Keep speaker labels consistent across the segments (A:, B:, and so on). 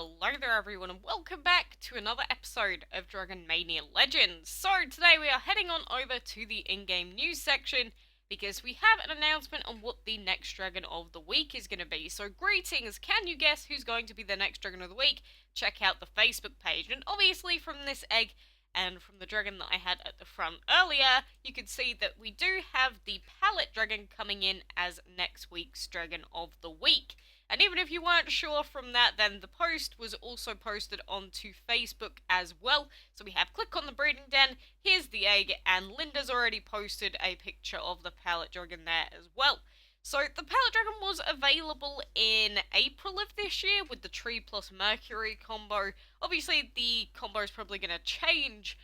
A: Hello there everyone and welcome back to another episode of Dragon Mania Legends. So today we are heading on over to the in-game news section because we have an announcement on what the next Dragon of the Week is going to be. So greetings, can you guess who's going to be the next Dragon of the Week? Check out the Facebook page, and obviously from this egg and from the dragon that I had at the front earlier, you can see that we do have the Pallet Dragon coming in as next week's Dragon of the Week. And even if you weren't sure from that, then the post was also posted onto Facebook as well. So we have click on the breeding den, here's the egg, and Linda's already posted a picture of the Pallet Dragon there as well. So the Pallet Dragon was available in April of this year with the Tree plus Mercury combo. Obviously the combo is probably going to change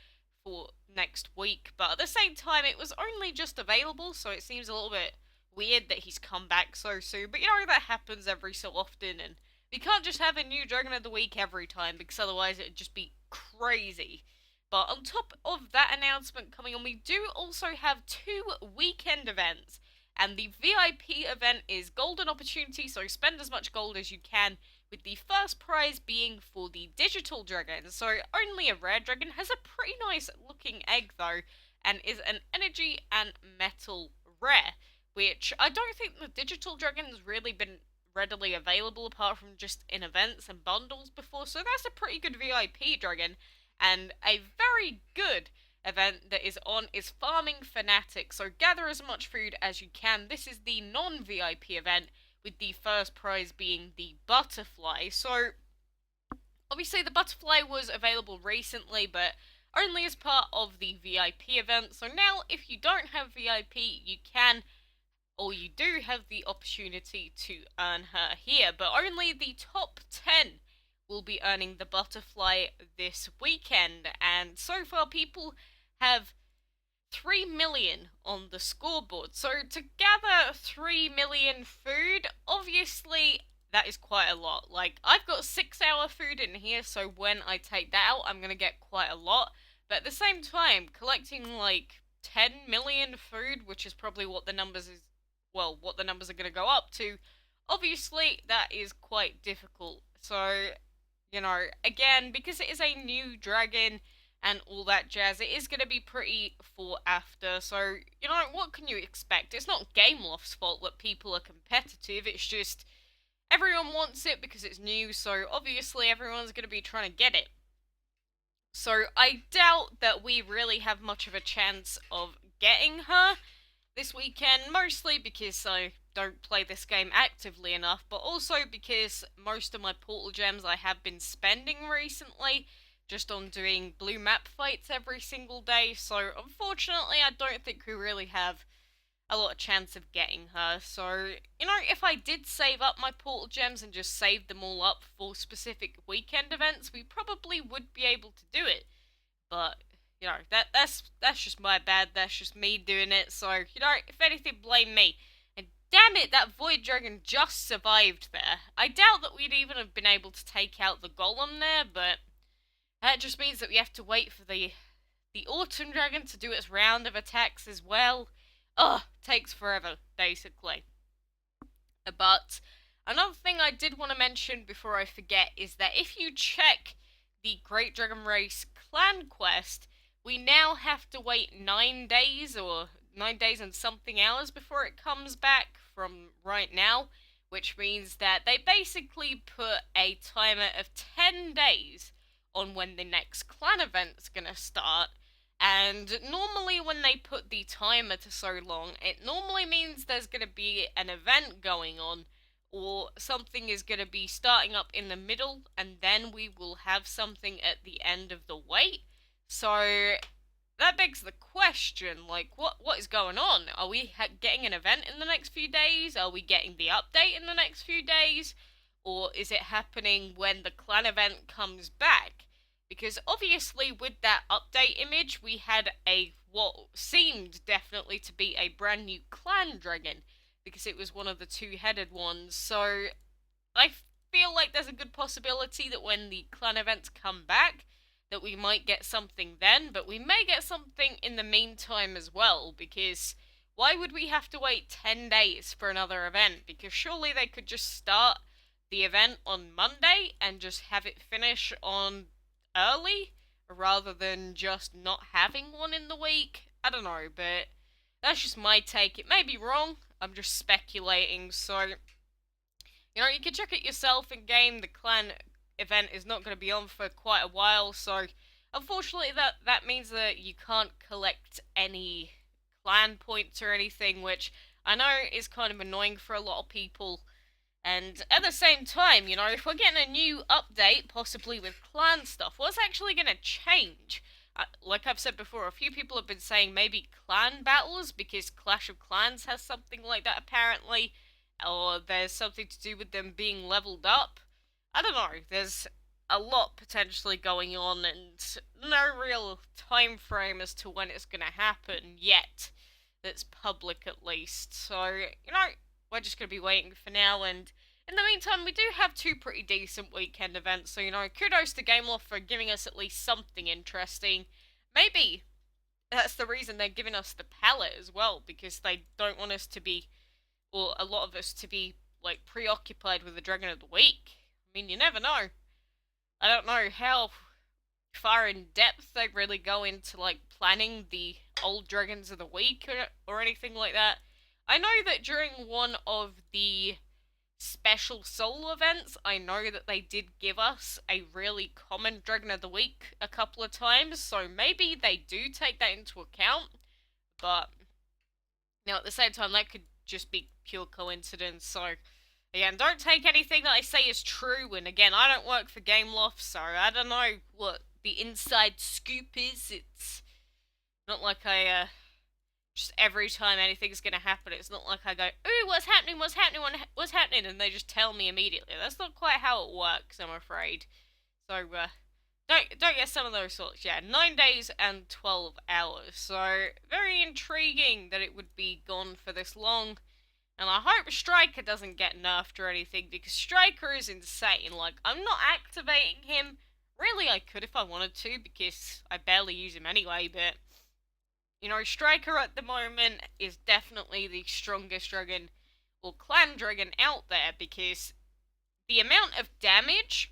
A: for next week, but at the same time it was only just available, so it seems a little bit weird that he's come back so soon, but you know, that happens every so often, and we can't just have a new Dragon of the Week every time, because otherwise it'd just be crazy. But on top of that announcement coming on, we do also have 2 weekend events, and the VIP event is Golden Opportunity, so spend as much gold as you can, with the first prize being for the Digital Dragon. So only a rare dragon, has a pretty nice looking egg though, and is an energy and metal rare, which I don't think the Digital Dragon has really been readily available apart from just in events and bundles before, so that's a pretty good VIP dragon. And a very good event that is on is Farming Fanatic, so gather as much food as you can. This is the non-VIP event, with the first prize being the butterfly. So obviously the butterfly was available recently, but only as part of the VIP event. So now if you don't have VIP, you can, or you do have the opportunity to earn her here, but only the top 10 will be earning the butterfly this weekend. And so far people have 3 million on the scoreboard, so to gather 3 million food, obviously that is quite a lot. Like, I've got 6-hour food in here, so when I take that out I'm gonna get quite a lot, but at the same time collecting like 10 million food, which is probably what the numbers is, well, what the numbers are going to go up to, obviously that is quite difficult. So, you know, again, because it is a new dragon and all that jazz, it is going to be pretty fought after. So, you know, what can you expect? It's not Gameloft's fault that people are competitive, it's just everyone wants it because it's new, so obviously everyone's going to be trying to get it. So I doubt that we really have much of a chance of getting her this weekend, mostly because I don't play this game actively enough, but also because most of my portal gems I have been spending recently just on doing blue map fights every single day, so unfortunately I don't think we really have a lot of chance of getting her. So, you know, if I did save up my portal gems and just saved them all up for specific weekend events, we probably would be able to do it, but you know, that's just my bad, that's just me doing it, so, you know, if anything, blame me. And damn it, that Void Dragon just survived there. I doubt that we'd even have been able to take out the Golem there, but that just means that we have to wait for the Autumn Dragon to do its round of attacks as well. Ugh, takes forever, basically. But another thing I did want to mention before I forget is that if you check the Great Dragon Race clan quest, we now have to wait 9 days, or 9 days and something hours before it comes back from right now, which means that they basically put a timer of 10 days on when the next clan event's gonna start, and normally when they put the timer to so long, it normally means there's gonna be an event going on, or something is going to be starting up in the middle, and then we will have something at the end of the wait. So that begs the question, like, what is going on? Are we getting an event in the next few days? Are we getting the update in the next few days? Or is it happening when the clan event comes back? Because obviously with that update image, we had what seemed definitely to be a brand new clan dragon, because it was one of the 2-headed ones. So I feel like there's a good possibility that when the clan events come back, that we might get something then, but we may get something in the meantime as well, because why would we have to wait 10 days for another event? Because surely they could just start the event on Monday and just have it finish on early rather than just not having one in the week. I don't know, but that's just my take. It may be wrong. I'm just speculating. So, you can check it yourself in game. The clan event is not going to be on for quite a while, so unfortunately that means that you can't collect any clan points or anything, which I know is kind of annoying for a lot of people. And at the same time, if we're getting a new update, possibly with clan stuff, what's actually going to change? Like I've said before, a few people have been saying maybe clan battles, because Clash of Clans has something like that apparently, or there's something to do with them being leveled up. I don't know, there's a lot potentially going on, and no real time frame as to when it's going to happen yet, that's public at least. So, we're just going to be waiting for now, and in the meantime, we do have two pretty decent weekend events, so, kudos to Gameloft for giving us at least something interesting. Maybe that's the reason they're giving us the palette as well, because they don't want us to be, or a lot of us to be, like, preoccupied with the Dragon of the Week. I mean, you never know. I don't know how far in depth they really go into, like, planning the old Dragons of the Week or anything like that. I know that during one of the special solo events, I know that they did give us a really common Dragon of the Week a couple of times, so maybe they do take that into account, but at the same time, that could just be pure coincidence. So again, don't take anything that I say as true, and again, I don't work for Gameloft, so I don't know what the inside scoop is. It's not like I just every time anything's gonna happen, it's not like I go, ooh, what's happening, and they just tell me immediately. That's not quite how it works, I'm afraid. So, don't get some of those thoughts. Yeah, 9 days and 12 hours. So, very intriguing that it would be gone for this long. And I hope Striker doesn't get nerfed or anything, because Striker is insane. Like, I'm not activating him. Really, I could if I wanted to, because I barely use him anyway, but Striker at the moment is definitely the strongest dragon, or clan dragon out there, because the amount of damage,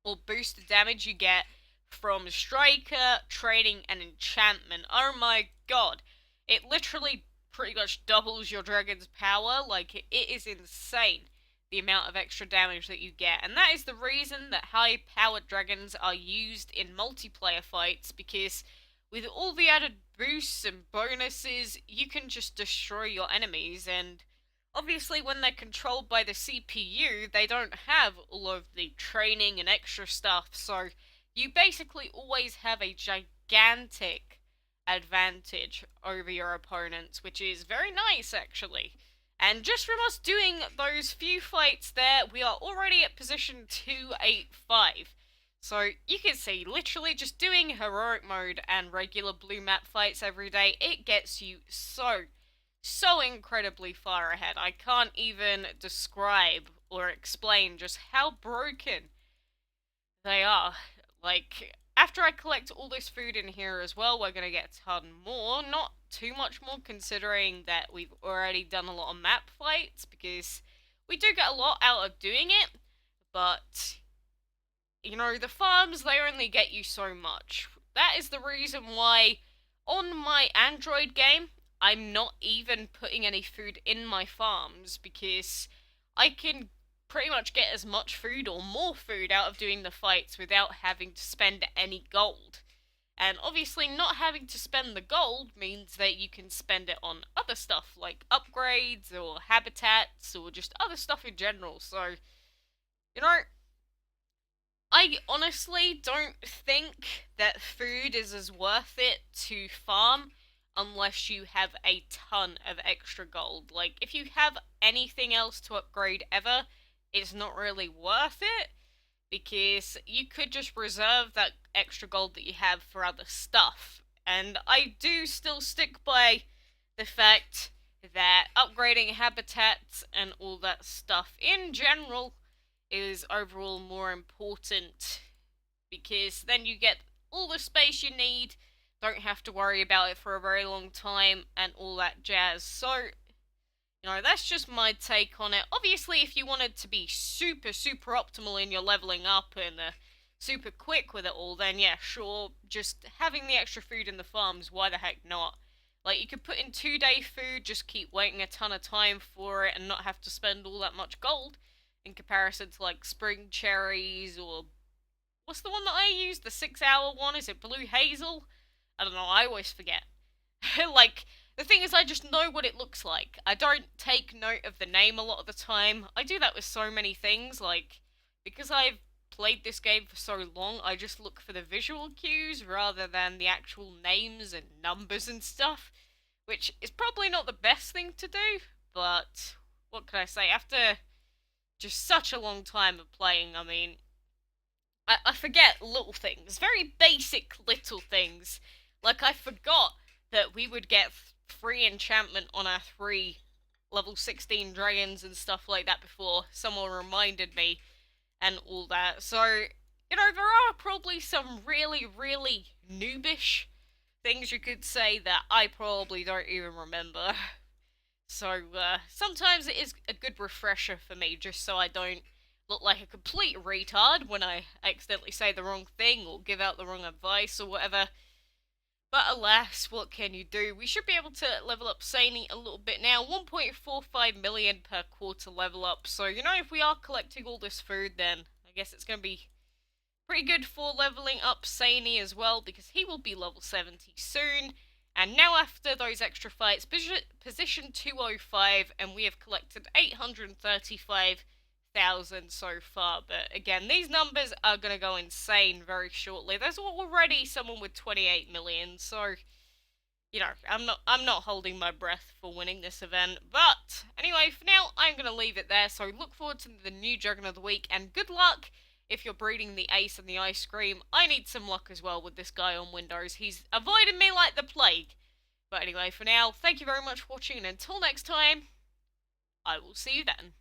A: or boosted damage you get from Striker, training, and enchantment, oh my god, it literally pretty much doubles your dragon's power. Like, it is insane, the amount of extra damage that you get, and that is the reason that high-powered dragons are used in multiplayer fights, because with all the added boosts and bonuses, you can just destroy your enemies, and obviously when they're controlled by the CPU, they don't have all of the training and extra stuff, so you basically always have a gigantic advantage over your opponents, which is very nice, actually. And just from us doing those few fights there, we are already at position 285. So you can see, literally just doing heroic mode and regular blue map fights every day, it gets you so incredibly far ahead. I can't even describe or explain just how broken they are. Like, after I collect all this food in here as well, we're gonna get a ton more. Not too much more, considering that we've already done a lot of map fights, because we do get a lot out of doing it, but the farms, they only get you so much. That is the reason why on my Android game, I'm not even putting any food in my farms, because I can pretty much get as much food or more food out of doing the fights without having to spend any gold. And obviously not having to spend the gold means that you can spend it on other stuff, like upgrades or habitats or just other stuff in general. So, I honestly don't think that food is as worth it to farm unless you have a ton of extra gold. Like, if you have anything else to upgrade ever, it's not really worth it, because you could just reserve that extra gold that you have for other stuff. And I do still stick by the fact that upgrading habitats and all that stuff in general is overall more important, because then you get all the space you need, don't have to worry about it for a very long time, and all that jazz. So, You know, that's just my take on it. Obviously, if you wanted to be super, super optimal in your leveling up and super quick with it all, then yeah, sure, just having the extra food in the farms, why the heck not? Like, you could put in 2-day food, just keep waiting a ton of time for it and not have to spend all that much gold in comparison to like spring cherries or what's the one that I use? The 6 hour one? Is it blue hazel? I don't know, I always forget. Like, the thing is, I just know what it looks like. I don't take note of the name a lot of the time. I do that with so many things, like, because I've played this game for so long, I just look for the visual cues rather than the actual names and numbers and stuff, which is probably not the best thing to do, but what can I say? After just such a long time of playing, I mean, I forget little things, very basic little things. Like, I forgot that we would get free enchantment on our 3 level 16 dragons and stuff like that before someone reminded me and all that. So, you know, there are probably some really, really noobish things you could say that I probably don't even remember. So, sometimes it is a good refresher for me just so I don't look like a complete retard when I accidentally say the wrong thing or give out the wrong advice or whatever. But alas, what can you do? We should be able to level up Sani a little bit now. 1.45 million per quarter level up. So, you know, if we are collecting all this food, then I guess it's going to be pretty good for leveling up Sani as well, because he will be level 70 soon. And now after those extra fights, position 205, and we have collected 835,000 so far. But again, these numbers are going to go insane very shortly. There's already someone with 28 million, so you know, I'm not holding my breath for winning this event. But anyway, for now, I'm going to leave it there. So look forward to the new Dragon of the Week, and good luck if you're breeding the Ace and the Ice Cream. I need some luck as well with this guy on Windows. He's avoiding me like the plague. But anyway, for now, thank you very much for watching, and until next time, I will see you then.